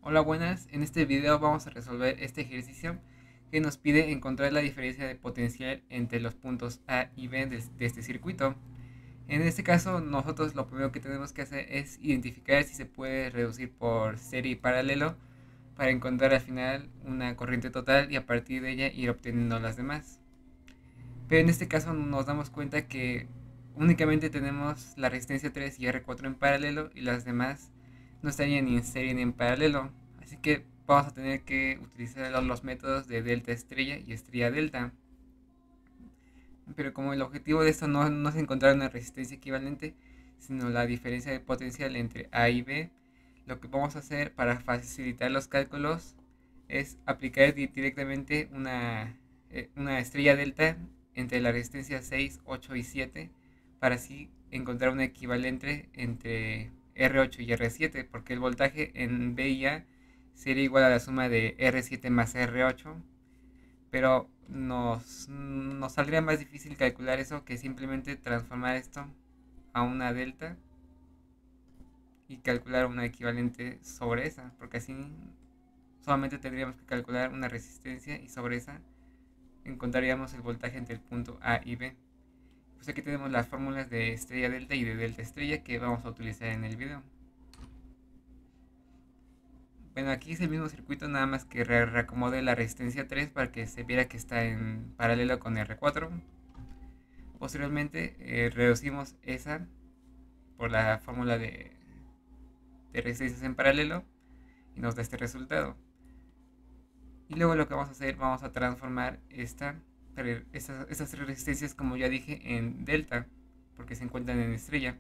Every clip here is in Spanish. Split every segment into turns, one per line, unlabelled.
Hola, buenas. En este video vamos a resolver este ejercicio que nos pide encontrar la diferencia de potencial entre los puntos A y B de este circuito. En este caso, nosotros lo primero que tenemos que hacer es identificar si se puede reducir por serie y paralelo para encontrar al final una corriente total y a partir de ella ir obteniendo las demás. Pero en este caso nos damos cuenta que únicamente tenemos la resistencia 3 y R4 en paralelo y las demás no estarían ni en serie ni en paralelo. Así que vamos a tener que utilizar los métodos de delta estrella y estrella delta. Pero como el objetivo de esto no es encontrar una resistencia equivalente, sino la diferencia de potencial entre A y B, lo que vamos a hacer para facilitar los cálculos es aplicar directamente una estrella delta entre la resistencia 6, 8 y 7 para así encontrar un equivalente entre R8 y R7, porque el voltaje en B y A sería igual a la suma de R7 más R8, pero nos saldría más difícil calcular eso que simplemente transformar esto a una delta y calcular una equivalente sobre esa, porque así solamente tendríamos que calcular una resistencia y sobre esa encontraríamos el voltaje entre el punto A y B. Pues aquí tenemos las fórmulas de estrella delta y de delta estrella que vamos a utilizar en el video. Bueno, aquí es el mismo circuito, nada más que reacomode la resistencia 3 para que se viera que está en paralelo con R4. Posteriormente reducimos esa por la fórmula de resistencias en paralelo y nos da este resultado. Y luego lo que vamos a hacer, vamos a transformar estas tres resistencias, como ya dije, en delta, porque se encuentran en estrella,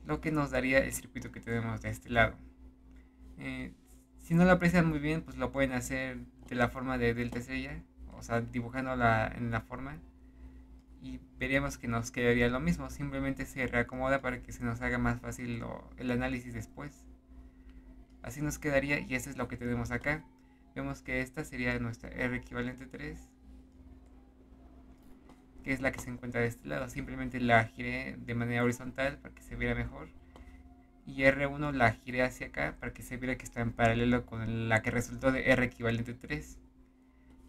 lo que nos daría el circuito que tenemos de este lado. Eh, si no lo aprecian muy bien, pues lo pueden hacer de la forma de delta estrella, o sea, dibujándola en la forma, y veríamos que nos quedaría lo mismo, simplemente se reacomoda para que se nos haga más fácil el análisis después. Así nos quedaría y eso es lo que tenemos acá. Vemos que esta sería nuestra R equivalente 3, que es la que se encuentra de este lado. Simplemente la giré de manera horizontal para que se viera mejor. Y R1 la giré hacia acá para que se viera que está en paralelo con la que resultó de R equivalente 3.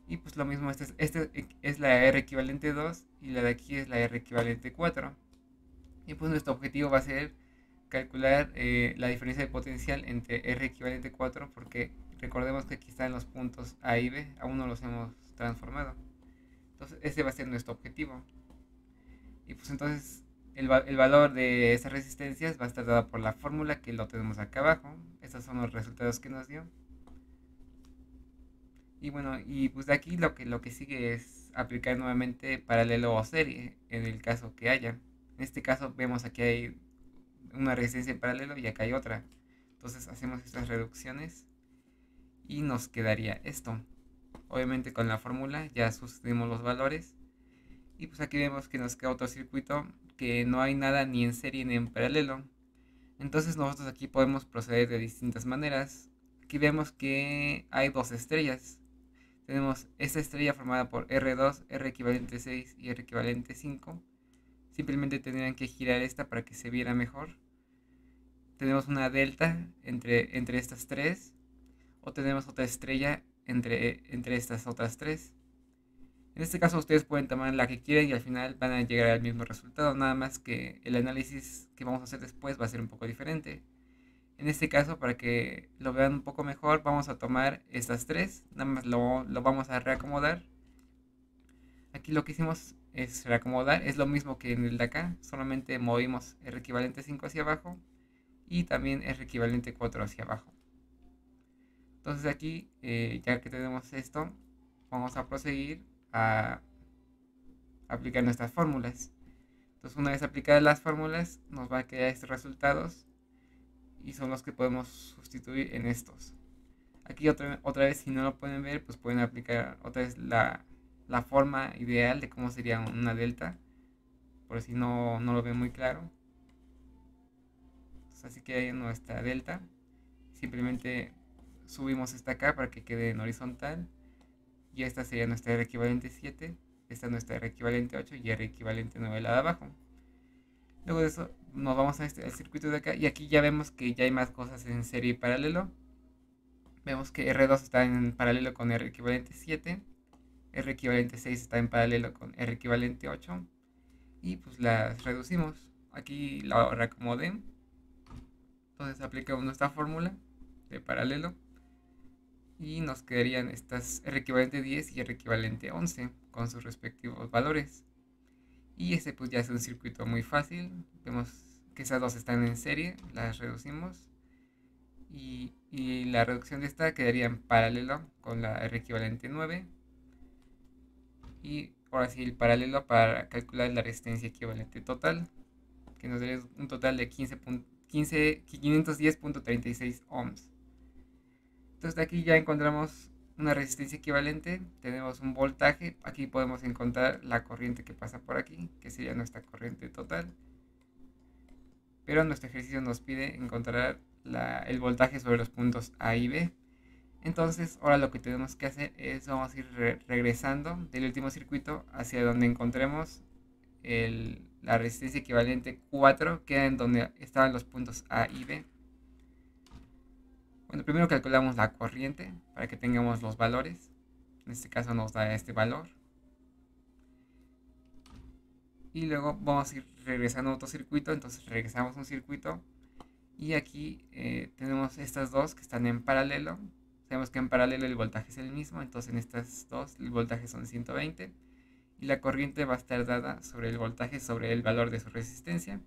Y pues lo mismo, este es la R equivalente 2 y la de aquí es la R equivalente 4. Y pues nuestro objetivo va a ser calcular la diferencia de potencial entre R equivalente 4 porque recordemos que aquí están los puntos A y B, aún no los hemos transformado. Entonces ese va a ser nuestro objetivo. Y pues entonces el valor de esas resistencias va a estar dado por la fórmula que lo tenemos acá abajo. Estos son los resultados que nos dio. Y bueno, y pues de aquí lo que sigue es aplicar nuevamente paralelo o serie en el caso que haya. En este caso vemos aquí hay una resistencia en paralelo y acá hay otra. Entonces hacemos estas reducciones y nos quedaría esto. Obviamente con la fórmula ya sustituimos los valores y pues aquí vemos que nos queda otro circuito que no hay nada ni en serie ni en paralelo. Entonces nosotros aquí podemos proceder de distintas maneras. Aquí vemos que hay dos estrellas. Tenemos esta estrella formada por R2, R equivalente 6 y R equivalente 5. Simplemente tendrían que girar esta para que se viera mejor. Tenemos una delta entre estas tres, o tenemos otra estrella entre estas otras tres. En este caso ustedes pueden tomar la que quieren y al final van a llegar al mismo resultado, nada más que el análisis que vamos a hacer después va a ser un poco diferente. En este caso, para que lo vean un poco mejor, vamos a tomar estas tres, nada más lo vamos a reacomodar. Aquí lo que hicimos es reacomodar, es lo mismo que en el de acá, solamente movimos R equivalente 5 hacia abajo y también R equivalente 4 hacia abajo. Entonces aquí, ya que tenemos esto, vamos a proseguir a aplicar nuestras fórmulas. Entonces una vez aplicadas las fórmulas, nos va a quedar estos resultados y son los que podemos sustituir en estos. Aquí otra vez, si no lo pueden ver, pues pueden aplicar otra vez la forma ideal de cómo sería una delta, por si no lo ven muy claro. Entonces así que hay nuestra delta. Simplemente subimos esta acá para que quede en horizontal. Y esta sería nuestra R equivalente 7. Esta es nuestra R equivalente 8 y R equivalente 9 la de abajo. Luego de eso nos vamos a al circuito de acá y aquí ya vemos que ya hay más cosas en serie y paralelo. Vemos que R2 está en paralelo con R equivalente 7, R equivalente 6 está en paralelo con R equivalente 8 y pues las reducimos. Aquí la reacomodé, entonces aplicamos nuestra fórmula de paralelo y nos quedarían estas R equivalente 10 y R equivalente 11 con sus respectivos valores. Y este pues ya es un circuito muy fácil. Vemos que esas dos están en serie, las reducimos. Y la reducción de esta quedaría en paralelo con la R equivalente 9. Y ahora sí el paralelo para calcular la resistencia equivalente total, que nos daría un total de 510.36 ohms. Entonces de aquí ya encontramos una resistencia equivalente, tenemos un voltaje, aquí podemos encontrar la corriente que pasa por aquí, que sería nuestra corriente total, pero nuestro ejercicio nos pide encontrar el voltaje sobre los puntos A y B. Entonces ahora lo que tenemos que hacer es vamos a ir regresando del último circuito hacia donde encontremos la resistencia equivalente 4, que era en donde estaban los puntos A y B. Bueno, primero calculamos la corriente para que tengamos los valores. En este caso nos da este valor. Y luego vamos a ir regresando a otro circuito. Entonces regresamos a un circuito. Y aquí tenemos estas dos que están en paralelo. Sabemos que en paralelo el voltaje es el mismo. Entonces en estas dos el voltaje son 120. Y la corriente va a estar dada sobre el voltaje sobre el valor de su resistencia.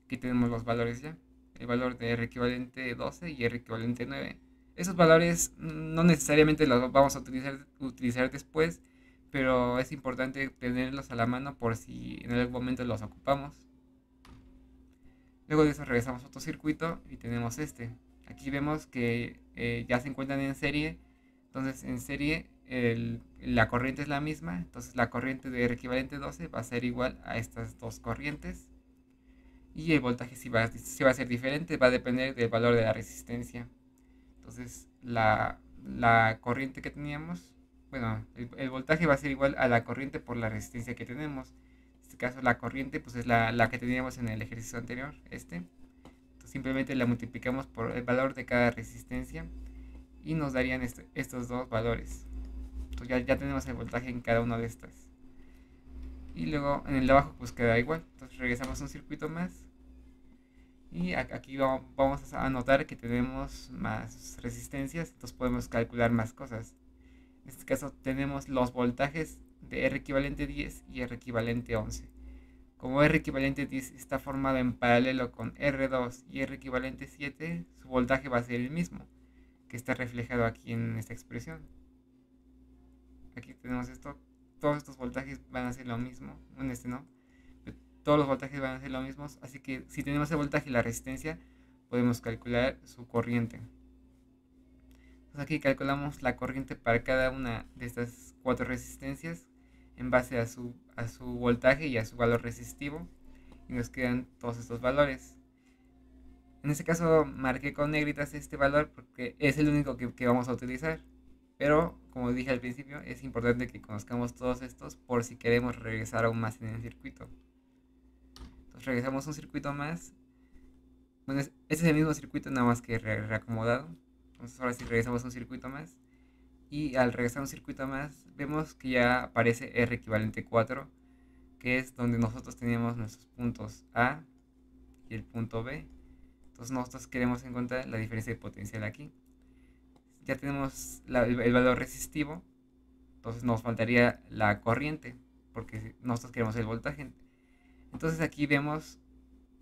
Aquí tenemos los valores ya. El valor de R equivalente 12 y R equivalente 9. Esos valores no necesariamente los vamos a utilizar después, pero es importante tenerlos a la mano por si en algún momento los ocupamos. Luego de eso regresamos a otro circuito y tenemos este. Aquí vemos que ya se encuentran en serie. Entonces en serie la corriente es la misma. Entonces la corriente de R equivalente 12 va a ser igual a estas dos corrientes. Y el voltaje sí va a ser diferente, va a depender del valor de la resistencia. Entonces la corriente que teníamos, bueno, el voltaje va a ser igual a la corriente por la resistencia que tenemos. En este caso la corriente pues es la que teníamos en el ejercicio anterior, este. Entonces simplemente la multiplicamos por el valor de cada resistencia y nos darían estos dos valores. Entonces ya tenemos el voltaje en cada una de estas. Y luego en el de abajo pues queda igual. Entonces regresamos a un circuito más. Y aquí vamos a notar que tenemos más resistencias. Entonces podemos calcular más cosas. En este caso tenemos los voltajes de R equivalente 10 y R equivalente 11. Como R equivalente 10 está formado en paralelo con R2 y R equivalente 7, su voltaje va a ser el mismo, que está reflejado aquí en esta expresión. Aquí tenemos esto, todos estos voltajes van a ser lo mismo, en este no, todos los voltajes van a ser lo mismos, así que si tenemos el voltaje y la resistencia, podemos calcular su corriente. Entonces aquí calculamos la corriente para cada una de estas cuatro resistencias en base a su voltaje y a su valor resistivo, y nos quedan todos estos valores. En este caso marqué con negritas este valor porque es el único que vamos a utilizar. Pero, como dije al principio, es importante que conozcamos todos estos por si queremos regresar aún más en el circuito. Entonces regresamos un circuito más. Bueno, este es el mismo circuito, nada más que reacomodado. Entonces ahora sí regresamos un circuito más. Y al regresar un circuito más, vemos que ya aparece R equivalente 4, que es donde nosotros teníamos nuestros puntos A y el punto B. Entonces nosotros queremos encontrar la diferencia de potencial aquí. Ya tenemos el valor resistivo, entonces nos faltaría la corriente, porque nosotros queremos el voltaje. Entonces aquí vemos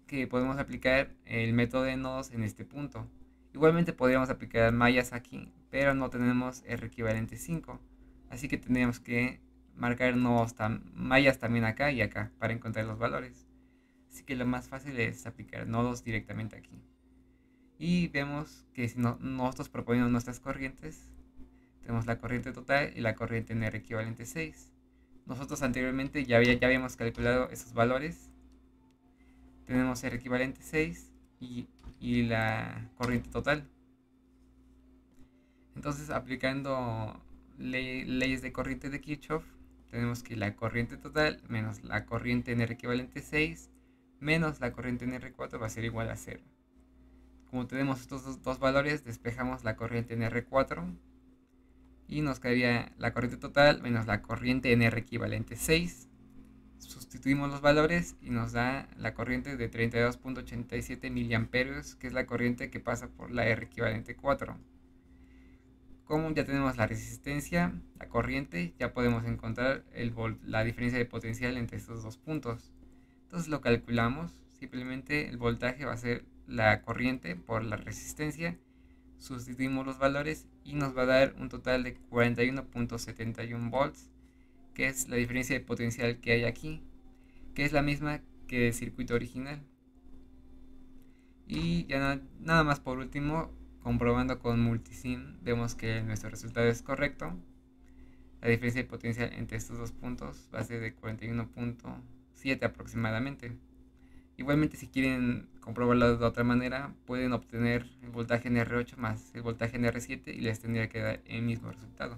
que podemos aplicar el método de nodos en este punto. Igualmente podríamos aplicar mallas aquí, pero no tenemos R equivalente 5. Así que tendríamos que marcar nodos mallas también acá y acá para encontrar los valores. Así que lo más fácil es aplicar nodos directamente aquí. Y vemos que si nosotros proponemos nuestras corrientes, tenemos la corriente total y la corriente en R equivalente 6. Nosotros anteriormente ya habíamos calculado esos valores. Tenemos R equivalente 6 y la corriente total. Entonces, aplicando leyes de corriente de Kirchhoff, tenemos que la corriente total menos la corriente en R equivalente 6 menos la corriente en R4 va a ser igual a 0. Como tenemos estos dos valores, despejamos la corriente en R4 y nos quedaría la corriente total menos la corriente en R equivalente 6. Sustituimos los valores y nos da la corriente de 32.87 miliamperios, que es la corriente que pasa por la R equivalente 4. Como ya tenemos la resistencia, la corriente, ya podemos encontrar la diferencia de potencial entre estos dos puntos. Entonces lo calculamos, simplemente el voltaje va a ser la corriente por la resistencia, sustituimos los valores y nos va a dar un total de 41.71 volts, que es la diferencia de potencial que hay aquí, que es la misma que el circuito original. Y ya nada más por último, comprobando con multisim, vemos que nuestro resultado es correcto. La diferencia de potencial entre estos dos puntos va a ser de 41.7 aproximadamente. Igualmente, si quieren comprobarlo de otra manera, pueden obtener el voltaje en R8 más el voltaje en R7 y les tendría que dar el mismo resultado.